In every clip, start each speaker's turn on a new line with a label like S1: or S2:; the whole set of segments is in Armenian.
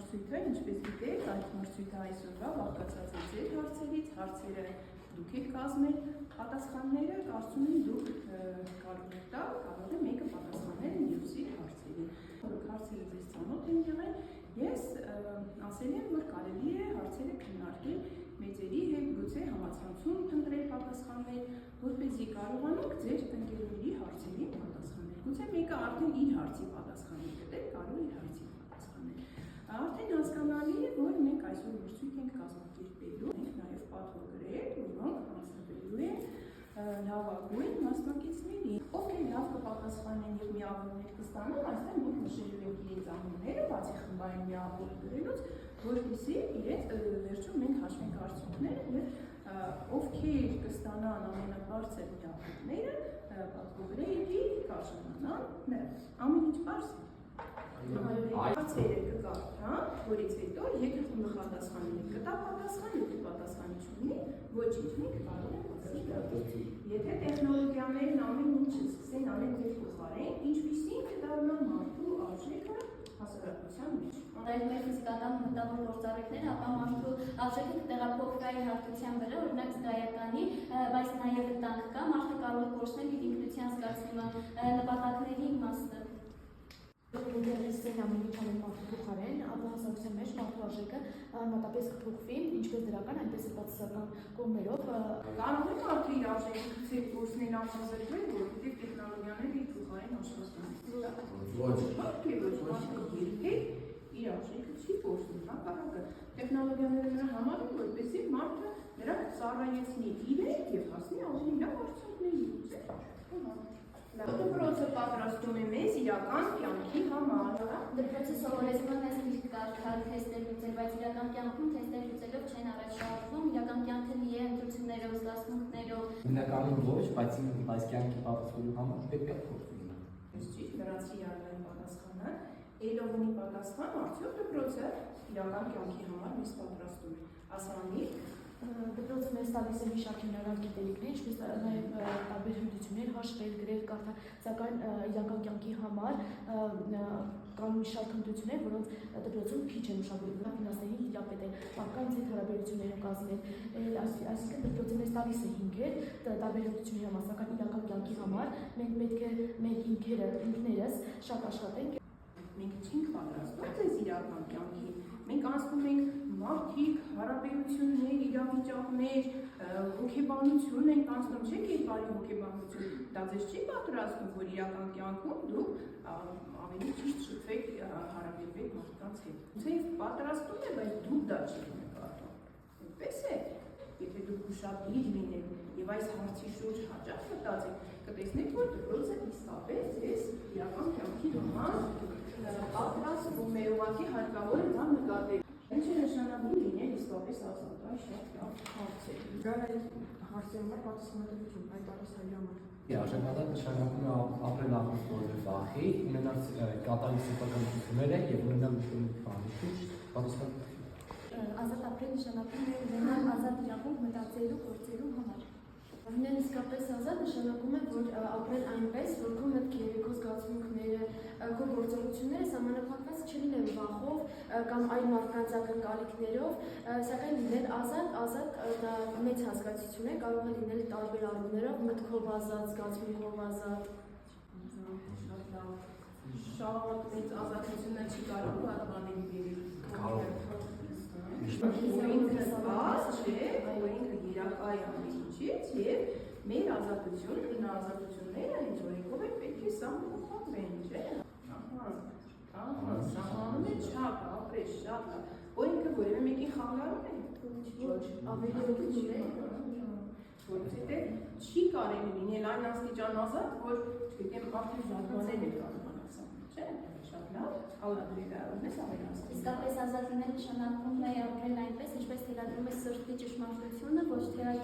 S1: մրցույթը, ինչպես գիտեք, այդ մրցույթը այսօրվա բաղկացած է ձեր հարցերից, հարցերը դուք եք կազմել, պատասխանները կարծում եմ դուք կարող եք տալ, կարող է մեկը պատասխանել մյուսի հարցերին։ Որոնք հարցերը ձեզ ծանոթ են եղել, ես ասել եմ, որ կարելի է հարցերը քննարկել մեծերի հետ, գուցե համացանցում փնտրել պատասխաններ, որպեսզի կարողանաք ձեր ընկերների հարցերին պատասխանել։ Գուցե մեկը արդեն իր հարցի պատասխանը գտել, կարող է իր հարցի պատասխանել։ Արդեն հասկանալի է, որ մենք այսօր մրցույթ ենք կազմակերպելու, ենք նաև պատվոգրել, որոնք հանձնվելու են լավագույն մասնակիցների։ Ովքեր լավ կպատասխանեն եւ միավորներ կստանան, այստեղ մենք նշելու ենք իրենց անունները, բացի խմբային միավոր գրելուց, որպեսզի իրենց վերջում մենք հաշվենք արդյունքները եւ ովքեր կստանան ամենաբարձր միավորները, պատվոգրեի կարժանանան նրանց։ Ամեն ինչ բարձր է։ Հարցերը կկարդան, որից հետո եթե խումբը պատասխանել է, կտա պատասխան, եթե պատասխանի չունի, ոչինչ, մենք կարող ենք ասել։ Եթե տեխնոլոգիաներն ամեն ինչը սկսեն անել ձեր փոխարեն, ինչպիսին կդառնա մարդու արժեքը հասարակության մեջ։
S2: Այդ մեր ֆիզիկական մտավոր գործառույթները, ապա մարդու արժեքը կտեղափոխվի այլ հարթության վրա, օրինակ զգայականի, բայց նաև վտանգ կա, մարդը կարող է կորցնել իր ինքնության զգացումը, նպատակների իմաստը։
S3: Ինտերնետին ամեն ինչ անել մարդու փոխարեն, ապա հասարակության մեջ մարդու արժեքը անմատապես կփոխվի, ինչպես դրական, այնպես էլ բացասական կողմերով։
S1: Կարող եք արդեն իր արժեքը գցել կորցնել անհասարակել, որովհետև տեխնոլոգիաները իր փոխարեն աշխատում։ Ոչ, երբեք իր արժեքը չի կորցնում, հակառակը տեխնոլոգիաները նրա համար են, որպեսզի մարդը նրան ծառայեցնի իրեն եւ հասնի ավելի լավ արդյունքների։ Դպրոցը պատրաստում է մեզ իրական կյանքի համար։
S2: Դպրոցը սովորեցնում է մեզ կարդալ, թեստեր լուծել, բայց իրական կյանքում թեստեր լուծելով չեն առաջ շարժվում, իրական կյանքը լի է ընտրություններով, զգացմունքներով։
S4: Հիմնականում ոչ, բայց կյանքի պատասխանելու համար պետք է փոխվի։
S1: Ճիշտ, դրանցի յարդային պատասխանը, ելով ունի պատասխան, արդյոք դպրոցը իրական կյանքի համար մեզ պատրաստում է։ Ասանի
S3: Դպրոցը մեզ տալիս է մի շարք հնարավոր գիտելիքներ, ինչպես նաև տարբեր հյուրություններ, հաշվել, գրել, կարդալ, սակայն իրական կյանքի համար կան մի շարք հմտություններ, որոնց դպրոցում քիչ են ուշադրվում, ֆինանսներին տիրապետել, մարդկանց հետ հարաբերությունները կազմել, այսինքն դպրոցը մեզ տալիս է հիմքեր, տարբեր հմտությունների համար, սակայն իրական կյանքի համար մենք պետք է մեր ինքներս շատ աշխատենք։
S1: Մենք չենք պատրաստում ձեզ իրական կյանքի, մենք անցնում ենք մարդիկ, հարաբերություններ, իրավիճակներ, հոգեբանություն ենք անցնում, չէ՞ կերպարի հոգեբանություն, դա ձեզ չի պատրաստում, որ իրական կյանքում դուք ավելի ճիշտ շփվեք, հարաբերվեք մարդկանց հետ։ Ձեզ պատրաստում է, բայց դուք դա չեք նկատում։ Այդպես է, եթե դուք ուշադիր լինեք եւ այս հարցի շուրջ հաճախ մտածեք, կտեսնեք, որ դպրոցը իսկապես ձեզ իրական կյանքի համար պատրաստվում է, ուղղակի հարկավոր է դա նկատել։ Ինչ է նշանակում լինել իսկապես ազատ, այս շատ լավ հարց է։
S5: Գալ այդ հարցի համար պատասխանատվություն, այդ առասարի համար։
S4: Արժանանալ նշանակում է ապրել ամուսնորը վախի, ունենալ կատարի սեփական ուղղությունները եւ ունենալ ինչ-որ պատասխան։
S2: Ազատ ապրել նշանակում է ունենալ ազատ իրավունք մտածելու, գործելու համար։
S3: Լինել իսկապես ազատ նշանակում է, որ ապրել այնպես, որ քո մտքերը, քո զգացմունքները, քո գործողությունները սահմանափակված չլինեն վախով կամ այլ մարդկանց ակնկալիքներով, սակայն լինել ազատ դա մեծ հասկացություն է, կարող է լինել տարբեր առումներով, մտքով ազատ, զգացմունքով ազատ։
S1: Շատ մեծ ազատությունը չի կարող պատկանել բերել։
S4: Կարող է։
S1: Ինքը բաց չէ, ինքը գիրակա է ամեն ինչից եւ մեր ազատություն, ինքնազատությունները հենց օրենքով է պետք է սահմանափակվեն, չէ՞։ Սահմանում է շատ, ապրես շատ, օրենքը որևէ մեկին խանգարում է։
S3: Ոչ, ավելի օգնում է։
S1: Որովհետեւ չի կարելի լինել այն աստիճան ազատ, որ չգիտեմ, արդեն զարգացել է կարողանալ սահմանել, չէ՞։ Շատ լավ, ալադրի դառնես ավելացնել։
S2: Իսկապես ազատ լինել նշանակում է ապրել այնպես, ինչպես թելադրում է սրտի ճշմարտությունը, ոչ թե այլ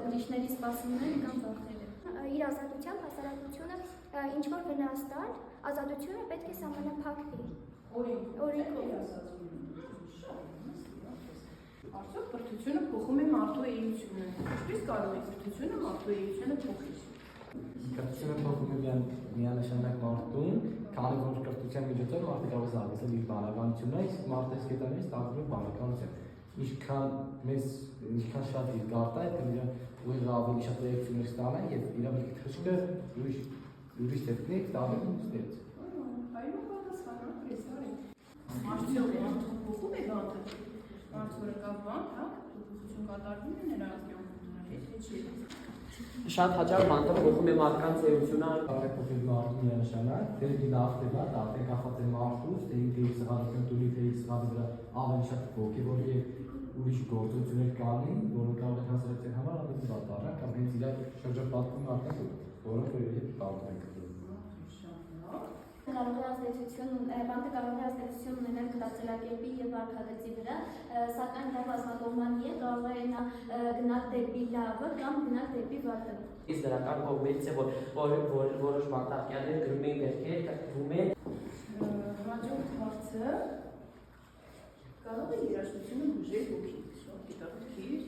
S2: ուրիշների սպասումները կամ վախերը։
S6: Իր ազատությամբ հասարակությունը ինչ-որ վնաս տալ, ազատությունը պետք է սահմանափակվի։ Օրենքով։
S1: Արդյոք կրթությունը փոխում է մարդու էությունը։ Ինչպես կարող է կրթությունը մարդու էությունը փոխել։
S4: կրթությունը փոխում է միանշանակ մարդուն, քանի որ կրթության միջոցով մարդը կարող է զարգացնել իր բանականությունը, իսկ մարդը սկետաներից ստացվում է բանականություն։ Ինչքան շատ իր գարտա է, ուղիղ ավելի շատ լեյություններ ստանա եւ իր քրշկը ուրիշ տեխնիկ տալու ստեց։
S1: Այո, պատասխանը պրեսարի։ Մարդու փոխում է բանը։ Մարդը կա բան, հա, փոփոխություն կատարվում է նրա կյանքում,
S7: Շատ հաճախ բանտը փոխում է մարդկանց էությունը,
S4: կարող է փոխել մարդու միանշանակ, թե լավ թե վատ, արդեն կախված է մարդուց, թե ինքը իր սղարության տունի, թե իր սղարի վրա ավելի շատ ոգևոր եւ ուրիշ գործողություններ կանի, որոնք կարող են հասարակության համար ավելի վատ առնեն, կամ հենց իր շրջապատում արդեն որոնք երբ կարող են կրել։
S2: Կարող է ազդեցություն, բանտը կարող է ազդեցություն ունենալ գտածելակերպի եւ վարքագծի վրա, սակայն դա բազմակողմանի է, կարող է նա գնալ դեպի լավը կամ գնալ դեպի վատը։
S7: Իսկ դրական կողմից է, որ որոշ բանտարկյաններ գրում են վերքեր, կրթվում են։
S1: Հաջորդ հարցը կարող է երաժշտությունը բուժել հոգին, շատ հետաքրքիր,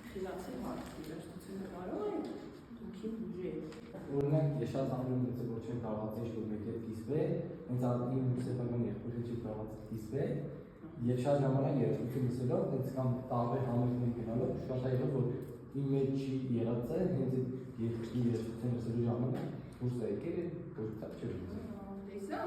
S1: խիլացել հարց, երաժշտությունը կարող է հոգին բուժել։
S4: Օրինակ, ես շատ անգամ ունեցել, որ չեմ կարողացել ինչ-որ մեկի հետ կիսվել, հենց իմ սեփական երկու հետ չի կարողացել կիսվել, եւ շատ ժամանակ երաժշտություն լսելով, հենց կամ տարբեր համերգներ գնալով, շատ եղավ, որ իմ մեջ չի եղած է, հենց այդ երաժշտություն լսելու ժամանակ դուրս է եկել եւ ոչ տակ չէր լսել։
S1: Տեսա,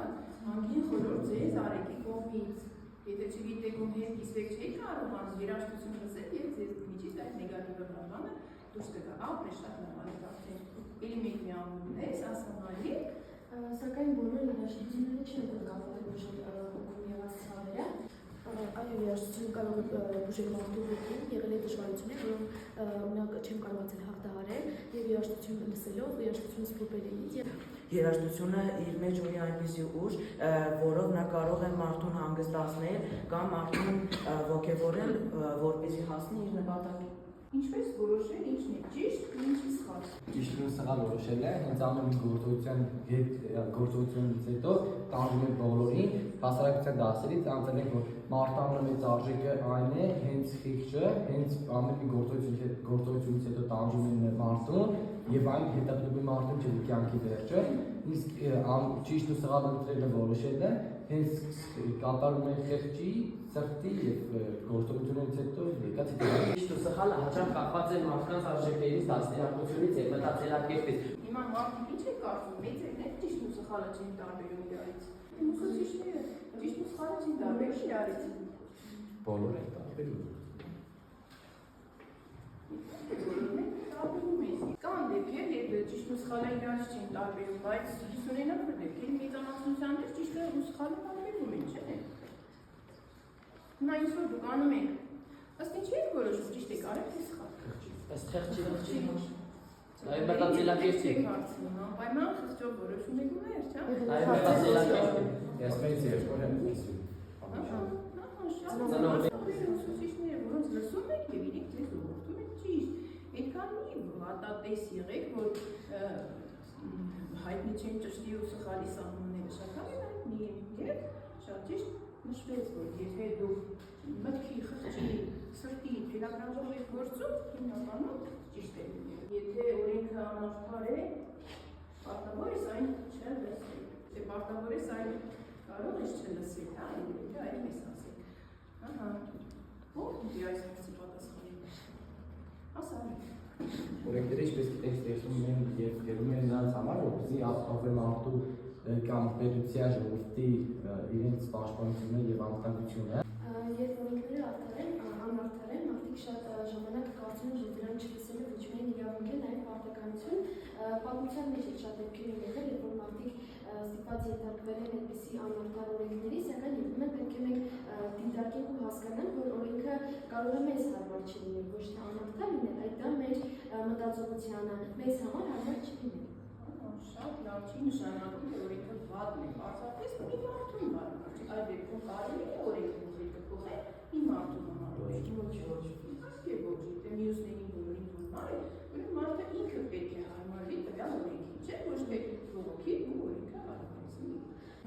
S1: հանգին խորհուրդ ձեզ Արեգի կողմից։ Եթե չգիտեք ում հետ կիսվեք չէի կարողանում երաժշտություն լսել եւ ձեզ միջից այդ նեգատիվ բանը դուրս կգա, ապրե շատ նորմալ է արդեն։ Էլի մեկ մի ամուր է, ասանալի։
S3: Սակայն բոլոր երաժշտությունները չեն կարող բուժել հոգում եղած ցավերը։ Այո, երաժշտությունը կարող է բուժել մարդու հոգին, եղել է դժվարություններ, որոնք օրինակ չեմ կարողացել հաղթահարել, եւ երաժշտություն լսելով, երաժշտությունը սփոփելիս
S5: Երաժշտությունը իր մեջ ունի այնպիսի ուժ, որով նա կարող է մարդուն հանգստացնել կամ մարդուն ոգևորել, որպեսզի հասնի իր նպատակին։
S1: Ինչպես որոշել ինչն է ճիշտ, ինչն սխալ։
S4: Ճիշտն ու սխալ որոշել է, հենց ամեն մի գործողությունից հետո տանում են բոլորին, հասարակության դասերից անցել ենք, որ մարդու ամենամեծ արժեքը այն է, հենց խիղճը, հենց ամեն մի գործողությունից հետո տանում են մարդուն եւ այն հետապնդում է մարդուն չէ կյանքի վերջը, իսկ ճիշտ ու սխալ ընտրելը որոշել է, հենց կատարում են խեղճի, սրտի եւ գործողությունից հետո եկած
S7: Ճիշտ ու սխալը հաճախ կախված է մարդկանց արժեքներից, դաստիարակությունից եւ մտածելակերպից։
S1: Հիմա մարդիկ ինչ է կարծում, մեծերն է ճիշտ ու սխալը չեն տարբերում իրարից։ Ուսուցիչները ճիշտ ու սխալը չեն տարբերում իրարից։
S4: բոլորը տարբերում։
S1: Կան դեպքեր, երբ ճիշտ ու սխալը իրարից չեն տարբերում, բայց հիսունենակ դեպքերի մեծամասնության մեջ ճիշտը ու սխալը տարբերում են, չէ՞։ Հիմա ինչ որ դուք անում եք, ըստ ինչի եք որոշում ճիշտ եք արել թե սխալ։
S7: Ըստ խեղճի Այո, մտածելակերպի։
S1: Պայման խղճով որոշում եք ու վերջ, հա։
S7: Այո, մտածելակերպի։
S4: Ես մեծ երկու եմ լսում։
S1: Ուսուցիչները, որոնց լսում եք եւ իրենք ձեզ ուղղորդում են ճիշտ։ Այդքան մի վատատես եղեք, որ հայտնի չեն ճշտի ու սխալի սահմանները շատ հայտնի են եւ շատ ճիշտ նշվեց, որ եթե դուք մտքի, խղճի, սրտի թելակրանջով եք գործում, հիմնականում ճիշտ է լինել։ Եթե օրենքը անարդար է, պարտավոր ես այն չլսել։ Թե պարտավոր ես այն կարող ես չլսել, հա, եթե այլ ես ասել։ Ահա։ Ո՞վ դի այս հարցի պատասխանը։ Ասա։
S4: Օրենքները ինչպես գիտեք ստեղծում են եւ դերում են նրանց համար, որպեսզի ապահովեն մարդու կամ պետության ժողովրդի իրենց պաշտպանությունը եւ անվտանգությունը։
S3: Երբ օրենքները արդար են, անարդար են, մարդիկ շատ ժամանակ կարծում են, որ դրանք չլսելը ոչ միայն իրավունք է, նաեւ պարտականություն։ Պատմության մեջ շատ դեպքեր են եղել, երբ որ մարդիկ ստիպված ենթարկվել են այդպիսի անարդար օրենքների, սակայն երբեմն պետք է մենք դիտարկենք ու հասկանանք, որ օրենքը կարող է մեզ հարմար չլինել, ոչ թե անարդար լինել, այլ դա մեր մտածողությանը մեզ համար հարմար չլինել։
S1: Շատ լավ չի նշանակում, որ օրենքը վատն է, պարզապես մի մարդուն հարմար չի, այդ դեպքում կարելի է օրենքը փոխել մի մարդու համար։ Ոչ, թե մյուսներին բոլորին հարմար է, ուրեմն մարդը ինքը պետք է հարմարվի տվյալ օրենքին, չէ՞ ոչ թե բողոքի ու օրենքը հարմարեցնի։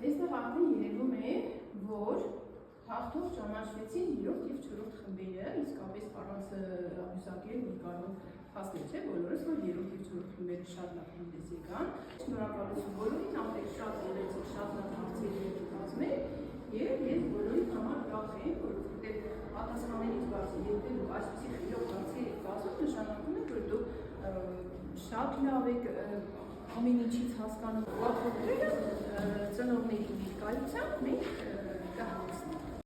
S1: Այստեղ արդեն երևում է, որ հաղթող ճանաչվեցին 3-րդ եւ 4-րդ խմբերը, իսկապես առանց ամուսակել մի կարող հասնել չէ բոլորս, որ երրորդ եւ չորրորդ խմբերը շատ լավ հանդես եկան։ Շնորհակալություն բոլորին, ամենից շատ ելեցիք, շատ լավ հարցեր կազմել եւ ես բոլորի համար ուրախ եմ, որովհետեւ պատասխաններից բացի եթե դուք այսպիսի խիլով հարցեր եք կազմում, նշանակում է, որ դուք շատ լավ եք ամեն ինչից հասկանում։ Ուղղակի ծնողների ներկայությամբ մենք կհասնենք